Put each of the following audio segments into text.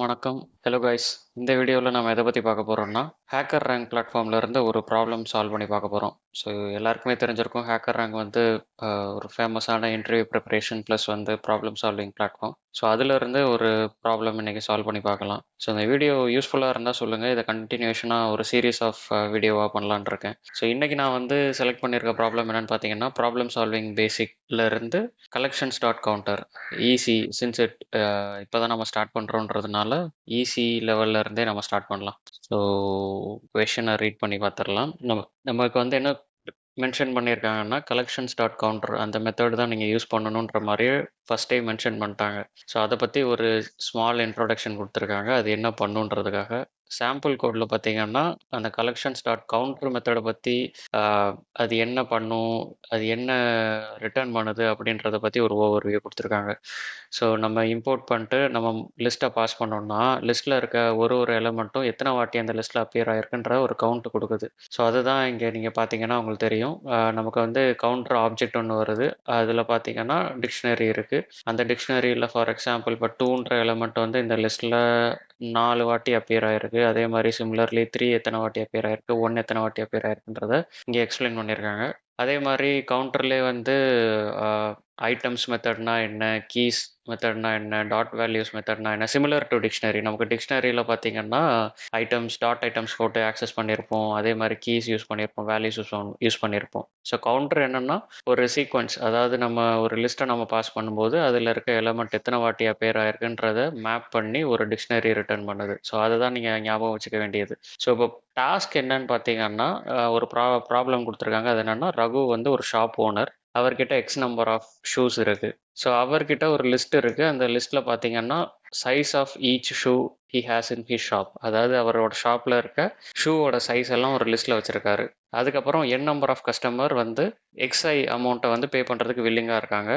வணக்கம். Hello guys. இந்த வீடியோவில் நம்ம எதை பற்றி பார்க்க போகிறோம்னா ஹேக்கர் ரேங்க் பிளாட்ஃபார்ம்ல இருந்து ஒரு ப்ராப்ளம் சால்வ் பண்ணி பார்க்க போகிறோம். ஸோ எல்லாருக்குமே தெரிஞ்சிருக்கும் ஹேக்கர் ரேங்க் வந்து ஒரு ஃபேமஸான இன்டர்வியூ ப்ரிப்பரேஷன் ப்ளஸ் வந்து ப்ராப்ளம் சால்விங் பிளாட்ஃபார்ம். ஸோ அதிலிருந்து ஒரு ப்ராப்ளம் இன்றைக்கி சால்வ் பண்ணி பார்க்கலாம். ஸோ இந்த வீடியோ யூஸ்ஃபுல்லாக இருந்தால் சொல்லுங்கள். இதை கண்டினியூஷனாக ஒரு சீரீஸ் ஆஃப் வீடியோவாக பண்ணலான் இருக்கேன். ஸோ இன்றைக்கி நான் வந்து செலக்ட் பண்ணியிருக்க ப்ராப்ளம் என்னென்னு பார்த்தீங்கன்னா ப்ராப்ளம் சால்விங் பேசிக்ல இருந்து collections dot counter easy since it இப்போ தான் நம்ம ஸ்டார்ட் பண்ணுறோன்றதுனால ஈஸி லெவல்ல இருந்தே நம்ம ஸ்டார்ட் பண்ணலாம். ஸோ கொஷனை ரீட் பண்ணி பார்த்துடலாம். நமக்கு வந்து என்ன மென்ஷன் பண்ணியிருக்காங்கன்னா கலெக்ஷன்ஸ் டாட் கவுண்டர் அந்த மெத்தட் தான் நீங்கள் யூஸ் பண்ணணுன்ற மாதிரியே ஃபஸ்ட்டே மென்ஷன் பண்ணிட்டாங்க. ஸோ அதை பற்றி ஒரு ஸ்மால் இன்ட்ரோடக்ஷன் கொடுத்துருக்காங்க. அது என்ன பண்ணுன்றதுக்காக சாம்பிள் கோடில் பார்த்தீங்கன்னா அந்த கலெக்ஷன்ஸ் டாட் கவுண்டர் மெத்தடை பற்றி அது என்ன பண்ணும், அது என்ன ரிட்டர்ன் பண்ணுது அப்படின்றத பற்றி ஒரு ஓவர்வியூ கொடுத்துருக்காங்க. ஸோ நம்ம இம்போர்ட் பண்ணிட்டு நம்ம லிஸ்ட்டை பாஸ் பண்ணோம்னா லிஸ்ட்டில் இருக்க ஒரு எலிமெண்ட்டும் எத்தனை வாட்டி அந்த லிஸ்ட்டில் அப்பியர் ஆகிருக்குன்ற ஒரு கவுண்ட் கொடுக்குது. ஸோ அதுதான் இங்கே நீங்கள் பார்த்தீங்கன்னா உங்களுக்கு தெரியும். நமக்கு வந்து கவுண்டர் ஆப்ஜெக்ட் ஒன்று வருது. அதில் பார்த்தீங்கன்னா டிக்ஷனரி இருக்குது. அந்த டிக்ஷனரியில் ஃபார் எக்ஸாம்பிள் இப்போ 2ன்ற எலிமெண்ட் வந்து இந்த லிஸ்ட்டில் 4 வாட்டி அப்பியர் ஆகிருக்கு. அதே மாதிரி சிமிலர்லி 3 எத்தனை வாட்டி அப்பியர் ஆகிருக்கு, 1 எத்தனை வாட்டி அப்பியர் ஆகிருக்குன்றத இங்கே எக்ஸ்பிளைன் பண்ணியிருக்காங்க. அதே மாதிரி கவுண்டர்லேயே வந்து ஐட்டம்ஸ் மெத்தட்னா என்ன, கீஸ் மெத்தட்னா என்ன, டாட் வேல்யூஸ் மெத்தட்னா என்ன, சிமிலர் டு டிக்ஷனரி. நமக்கு டிக்ஷனரியில் பார்த்தீங்கன்னா ஐட்டம்ஸ் டாட் ஐட்டம்ஸ் போட்டு ஆக்சஸ் பண்ணியிருப்போம். அதே மாதிரி கீஸ் யூஸ் பண்ணியிருப்போம், வேல்யூஸ் யூஸ் பண்ணியிருப்போம். ஸோ கவுண்டர் என்னென்னா ஒரு சீக்வன்ஸ், அதாவது நம்ம ஒரு லிஸ்ட்டை நம்ம பாஸ் பண்ணும்போது அதில் இருக்க எலமெண்ட் எத்தனை வாட்டி அப்பேர் ஆயிருக்குன்றதை மேப் பண்ணி ஒரு டிக்ஷனரி ரிட்டர்ன் பண்ணுது. ஸோ அதை தான் நீங்கள் ஞாபகம் வச்சுக்க வேண்டியது. ஸோ இப்போ டாஸ்க் என்னன்னு பார்த்தீங்கன்னா ஒரு ப்ராப்ளம் கொடுத்துருக்காங்க. அது என்னென்னா ரகு வந்து ஒரு ஷாப் ஓனர். அவர்கிட்ட எக்ஸ் நம்பர் ஆஃப் ஷூஸ் இருக்குது. ஸோ அவர்கிட்ட ஒரு லிஸ்ட் இருக்குது. அந்த லிஸ்ட்டில் பார்த்தீங்கன்னா size of each shoe he has in he shop, அதாவது அவரோட ஷாப்பில் இருக்க ஷூவோட சைஸ் எல்லாம் ஒரு லிஸ்ட்டில் வச்சுருக்காரு. அதுக்கப்புறம் என் நம்பர் ஆஃப் கஸ்டமர் வந்து எக்ஸ்ஐ அமௌண்ட்டை வந்து பே பண்ணுறதுக்கு வில்லிங்காக இருக்காங்க.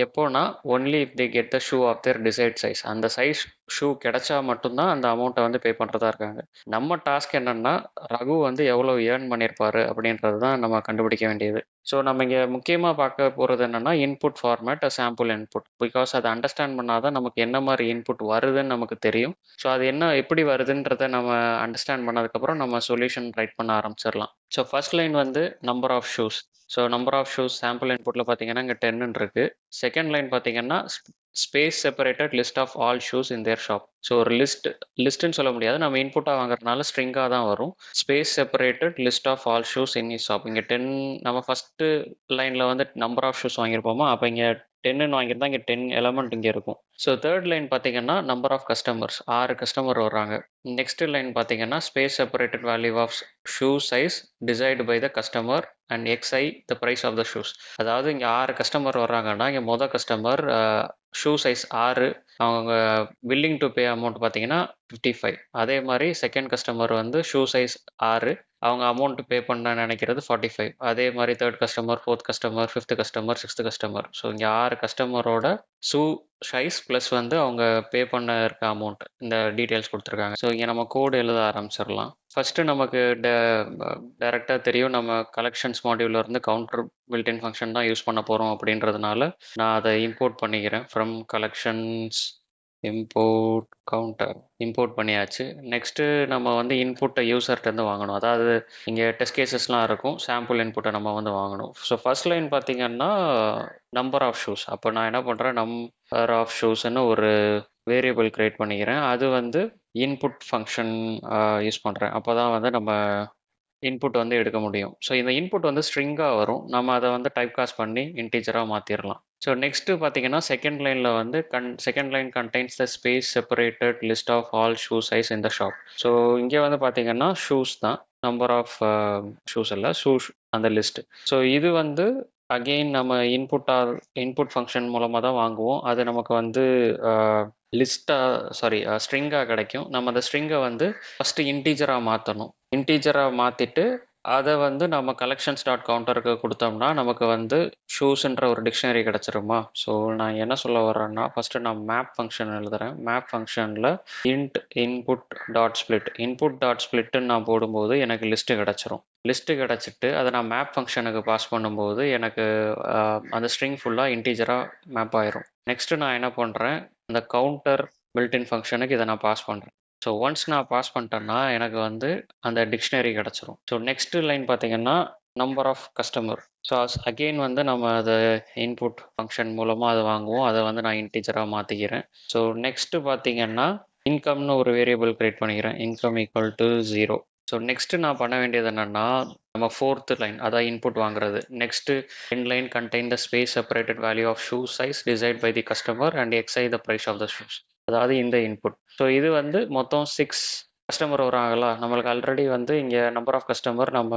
எப்போனா only if they get the shoe of their desired size, அந்த சைஸ் ஷூ கிடைச்சா மட்டும்தான் அந்த அமௌண்ட்டை வந்து பே பண்ணுறதா இருக்காங்க. நம்ம டாஸ்க் என்னென்னா ரகு வந்து எவ்வளோ ஏர்ன் பண்ணியிருப்பாரு அப்படின்றது தான் நம்ம கண்டுபிடிக்க வேண்டியது. ஸோ நம்ம இங்கே முக்கியமாக பார்க்க போகிறது என்னென்னா input format sample input. Because அதை அண்டர்ஸ்டாண்ட் பண்ணாதான் நமக்கு என்ன மாதிரி இன்புட் வருதுன்னு நமக்கு தெரியும். ஸோ அது என்ன எப்படி வருதுன்றதை நம்ம அண்டர்ஸ்டாண்ட் பண்ணதுக்கப்புறம் நம்ம சொல்யூஷன் ரைட் பண்ண ஆரம்பிச்சிடலாம். ஸோ ஃபர்ஸ்ட் லைன் வந்து number of shoes. So number of shoes sample இன்புட்டில் பார்த்தீங்கன்னா இங்கே 10 இருக்குது. செகண்ட் லைன் பார்த்தீங்கன்னா space separated list of all shoes in their shop. So ஒரு லிஸ்ட்டுன்னு சொல்ல முடியாது, நம்ம இன்புட்டாக வாங்குறதுனால ஸ்ட்ரிங்காக தான் வரும். Space separated list of all shoes in his shop. இங்கே 10 நம்ம ஃபஸ்ட்டு லைனில் வந்து நம்பர் ஆஃப் ஷூஸ் வாங்கியிருப்போமா, அப்போ இங்கே 10ன்னு வாங்கியிருந்தா இங்கே 10 எலமெண்ட் இங்கே இருக்கும். ஸோ தேர்ட் லைன் பார்த்தீங்கன்னா நம்பர் ஆஃப் கஸ்டமர்ஸ், 6 கஸ்டமர் வர்றாங்க. நெக்ஸ்ட் லைன் பார்த்தீங்கன்னா space separated value of shoe size desired by the customer and x i the price of the shoes. அதாவது இங்கே 6 கஸ்டமர் வர்றாங்கன்னா இங்கே மொதல் கஸ்டமர் ஷூ சைஸ் 6, அவங்க வில்லிங் டு பே அமௌண்ட் பார்த்தீங்கன்னா 55. அதே மாதிரி செகண்ட் கஸ்டமர் வந்து ஷூ சைஸ் 6, அவங்க அமௌண்ட் பே பண்ண நினைக்கிறது 45. அதே மாதிரி third customer, fourth customer, fifth customer, sixth customer. So இங்கே 6 கஸ்டமரோட ஷூ சைஸ் ப்ளஸ் வந்து அவங்க பே பண்ண இருக்க அமௌண்ட், இந்த டீட்டெயில்ஸ் கொடுத்துருக்காங்க. ஸோ இங்கே நம்ம கோடு எழுத ஆரம்பிச்சிடலாம். ஃபஸ்ட்டு நமக்கு டைரெக்டாக தெரியும் நம்ம கலெக்ஷன்ஸ் மாடியூலில் இருந்து கவுண்டர் பில்டின் ஃபங்க்ஷன் தான் யூஸ் பண்ண போகிறோம் அப்படின்றதுனால நான் அதை இம்போர்ட் பண்ணிக்கிறேன். From collections import counter import பண்ணியாச்சு. நெக்ஸ்ட்டு நம்ம வந்து இன்புட்டை யூசர்கிட்டருந்து வாங்கணும். அதாவது இங்கே டெஸ்ட் கேசஸ்லாம் இருக்கும், சாம்பிள் இன்புட்டை நம்ம வந்து வாங்கணும். ஸோ ஃபர்ஸ்ட் லைன் பார்த்தீங்கன்னா நம்பர் ஆஃப் ஷூஸ். அப்போ நான் என்ன பண்ணுறேன், நம்பர் ஆஃப் ஷூஸ்ன்னு ஒரு வேரியபிள் க்ரியேட் பண்ணிக்கிறேன். அது வந்து இன்புட் ஃபங்க்ஷன் யூஸ் பண்ணுறேன். அப்போ தான் வந்து நம்ம இன்புட் வந்து எடுக்க முடியும். ஸோ இந்த இன்புட் வந்து ஸ்ட்ரிங்காக வரும். நம்ம அதை வந்து டைப் காஸ்ட் பண்ணி இன்டீஜராக மாற்றிடலாம். ஸோ நெக்ஸ்ட்டு பார்த்தீங்கன்னா செகண்ட் லைனில் வந்து second line contains the space separated list of all shoe size in the shop. So இங்கே வந்து பார்த்தீங்கன்னா ஷூஸ் தான், நம்பர் ஆஃப் ஷூஸ் இல்லை, அந்த லிஸ்ட்டு. ஸோ இது வந்து அகெயின் நம்ம இன்புட் ஃபங்க்ஷன் மூலமாக தான் வாங்குவோம். அது நமக்கு வந்து ஸ்ட்ரிங்காக கிடைக்கும். நம்ம அந்த ஸ்ட்ரிங்கை வந்து ஃபஸ்ட்டு இன்டீஜராக மாற்றணும். இன்டீஜராக மாற்றிட்டு அதை வந்து நம்ம கலெக்ஷன்ஸ் டாட் கவுண்டருக்கு கொடுத்தோம்னா நமக்கு வந்து ஷூஸ்ன்ற ஒரு டிக்ஷனரி கிடச்சிருமா. ஸோ நான் என்ன சொல்ல வர்றேன்னா ஃபஸ்ட்டு நான் மேப் ஃபங்க்ஷன் எழுதுகிறேன். மேப் ஃபங்க்ஷனில் இன்ட் இன்புட் டாட் ஸ்பிளிட்டுன்னு நான் போடும்போது எனக்கு லிஸ்ட்டு கிடச்சிரும். லிஸ்ட்டு கிடச்சிட்டு அதை நான் மேப் ஃபங்க்ஷனுக்கு பாஸ் பண்ணும்போது எனக்கு அந்த ஸ்ட்ரிங் ஃபுல்லாக இன்டீஜராக மேப் ஆயிரும். நெக்ஸ்ட்டு நான் என்ன பண்ணுறேன், அந்த கவுண்டர் பில்ட்-இன் ஃபங்ஷனுக்கு இதை நான் பாஸ் பண்ணுறேன். ஸோ ஒன்ஸ் நான் பாஸ் பண்ணிட்டேன்னா எனக்கு வந்து அந்த டிக்ஷனரி கிடச்சிரும். ஸோ நெக்ஸ்ட் லைன் பார்த்தீங்கன்னா number of customer. So again வந்து நம்ம அதை இன்புட் ஃபங்க்ஷன் மூலமாக அதை வாங்குவோம். அதை வந்து நான் இன்டீஜராக மாற்றிக்கிறேன். ஸோ நெக்ஸ்ட்டு பார்த்தீங்கன்னா இன்கம்னு ஒரு வேரியபிள் கிரியேட் பண்ணிக்கிறேன். Income equal to 0. So next நான் பண்ண வேண்டியது என்னன்னா நம்ம ஃபோர்த் லைன் அதான் இன்புட் வாங்குறது. Next end line contain the space separated value of shoe size decide by the customer and எக்ஸை the price of the shoes. அதாவது இந்த இன்புட். ஸோ இது வந்து மொத்தம் 6 கஸ்டமர் வராங்களா, நம்மளுக்கு ஆல்ரெடி வந்து இங்கே நம்பர் ஆஃப் கஸ்டமர் நம்ம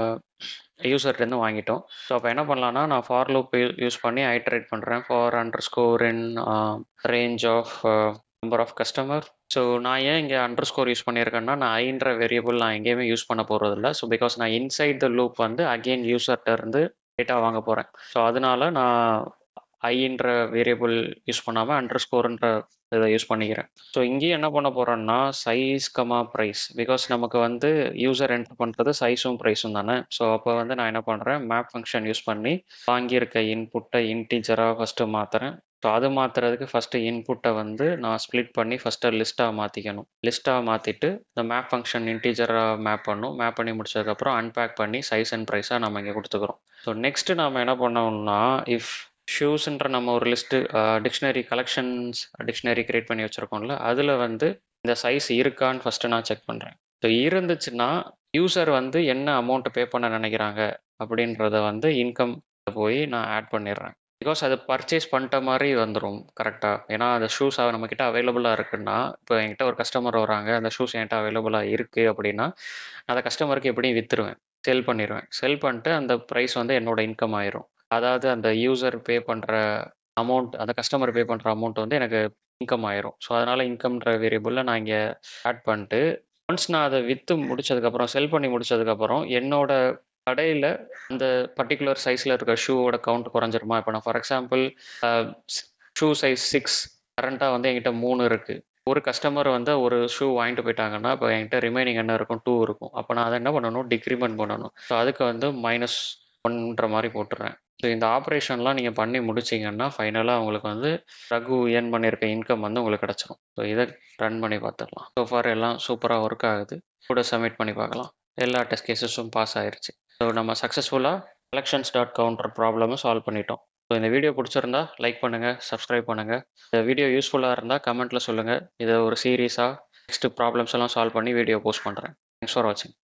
யூசர்லேருந்து வாங்கிட்டோம். ஸோ அப்போ என்ன பண்ணலான்னா நான் ஃபார் லூப் யூஸ் பண்ணி ஐட்ரேட் பண்ணுறேன். For underscore in range of number of customer. So நான் ஏன் இங்கே அண்டர் ஸ்கோர் யூஸ் பண்ணியிருக்கேன்னா நான் ஐன்ற வேரியபிள் நான் எங்கேயுமே யூஸ் பண்ண போகிறதில்ல. ஸோ பிகாஸ் நான் இன்சைட் த லூப் வந்து அகெயின் யூசர்கிட்ட இருந்து டேட்டா வாங்க போகிறேன். ஸோ அதனால நான் ஐன்ற வேரியபிள் யூஸ் பண்ணாமல் அண்டர் ஸ்கோர்ன்ற இதை யூஸ் பண்ணிக்கிறேன். ஸோ இங்கேயும் என்ன பண்ண போகிறோன்னா சைஸ் கமா ப்ரைஸ். பிகாஸ் நமக்கு வந்து யூசர் என்டர் பண்ணுறது சைஸும் ப்ரைஸும் தானே. ஸோ அப்போ வந்து நான் என்ன பண்ணுறேன் மேப் ஃபங்க்ஷன் யூஸ் பண்ணி வாங்கியிருக்க இன்புட்டை இன்டீஜராக ஃபஸ்ட்டு மாற்றுறேன். ஸோ அது மாற்றுறதுக்கு ஃபஸ்ட்டு இன்புட்டை வந்து நான் ஸ்ப்ளிட் பண்ணி ஃபஸ்ட்டு லிஸ்ட்டாக மாற்றிக்கணும். லிஸ்ட்டாக மாற்றிட்டு இந்த மேப் ஃபங்க்ஷன் இன்டீஜராக மேப் பண்ணும். மேப் பண்ணி முடிச்சதுக்கப்புறம் அன்பேக் பண்ணி சைஸ் அண்ட் ப்ரைஸாக நம்ம இங்கே கொடுத்துக்கிறோம். ஸோ நெக்ஸ்ட்டு நம்ம என்ன பண்ணோம்னா இஃப் ஷூஸ்ன்ற நம்ம ஒரு list dictionary collections dictionary create பண்ணி வச்சுருக்கோம்ல, அதில் வந்து இந்த சைஸ் இருக்கான்னு ஃபஸ்ட்டு நான் செக் பண்ணுறேன். ஸோ இருந்துச்சுன்னா யூசர் வந்து என்ன அமௌண்ட் பே பண்ண நினைக்கிறாங்க அப்படின்றத வந்து இன்கம் போய் நான் ஆட் பண்ணிடுறேன். பிகாஸ் அது பர்ச்சேஸ் பண்ணிட்ட மாதிரி வந்துடும் கரெக்டாக. ஏன்னா அந்த ஷூஸ் நம்மக்கிட்ட அவைலபிளாக இருக்குன்னா இப்போ என்கிட்ட ஒரு கஸ்டமர் வராங்க, அந்த ஷூஸ் என்கிட்ட அவைலபிளாக இருக்குது அப்படின்னா அந்த கஸ்டமருக்கு எப்படியும் விற்றுருவேன், செல் பண்ணிடுவேன். செல் பண்ணிட்டு அந்த ப்ரைஸ் வந்து என்னோட இன்கம் ஆயிரும். அதாவது அந்த யூசர் பே பண்ணுற அமௌண்ட், அந்த கஸ்டமர் பே பண்ணுற அமௌண்ட் வந்து எனக்கு இன்கம் ஆயிரும். ஸோ அதனால் இன்கம்ன்ற வேரியபிளில் நான் இங்கே ஆட் பண்ணிட்டு ஒன்ஸ் நான் அதை விற்று முடிச்சதுக்கப்புறம் செல் பண்ணி முடிச்சதுக்கப்புறம் என்னோட கடையில் அந்த பர்டிகுலர் சைஸில் இருக்க ஷூவோட கவுண்ட் குறைஞ்சிருமா. இப்போ நான் ஃபார் எக்ஸாம்பிள் ஷூ சைஸ் 6 கரண்ட்டாக வந்து என்கிட்ட 3 இருக்குது. ஒரு கஸ்டமர் வந்து ஒரு ஷூ வாங்கிட்டு போயிட்டாங்கன்னா இப்போ என்கிட்ட ரிமைனிங் என்ன இருக்கும் 2 இருக்கும். அப்போ நான் அதை என்ன பண்ணணும் டிக்ரிமெண்ட் பண்ணணும். ஸோ அதுக்கு வந்து -1ன்ற மாதிரி போட்டுறேன். ஸோ இந்த ஆப்ரேஷன்லாம் நீங்கள் பண்ணி முடிச்சிங்கன்னா ஃபைனலாக உங்களுக்கு வந்து ரகு ஏர்ன் பண்ணியிருக்க இன்கம் வந்து உங்களுக்கு கிடச்சிரும். ஸோ இதை ரன் பண்ணி பார்த்துடலாம். ஸோ ஃபார் எல்லாம் சூப்பராக ஒர்க் ஆகுது. கூட சப்மிட் பண்ணி பார்க்கலாம். எல்லா டெஸ்ட் கேசஸும் பாஸ் ஆயிடுச்சு. ஸோ நம்ம சக்ஸஸ்ஃபுல்லாக collections.counter ப்ராப்ளமும் சால்வ் பண்ணிட்டோம். ஸோ இந்த வீடியோ பிடிச்சிருந்தா லைக் பண்ணுங்கள், சப்ஸ்கிரைப் பண்ணுங்கள். இந்த வீடியோ யூஸ்ஃபுல்லாக இருந்தால் கமெண்ட்டில் சொல்லுங்கள். இதை ஒரு சீரீஸாக நெக்ஸ்ட் ப்ராப்ளம்ஸ் எல்லாம் சால்வ் பண்ணி வீடியோ போஸ்ட் பண்ணுறேன். தேங்க்ஸ் ஃபார் வாட்சிங்.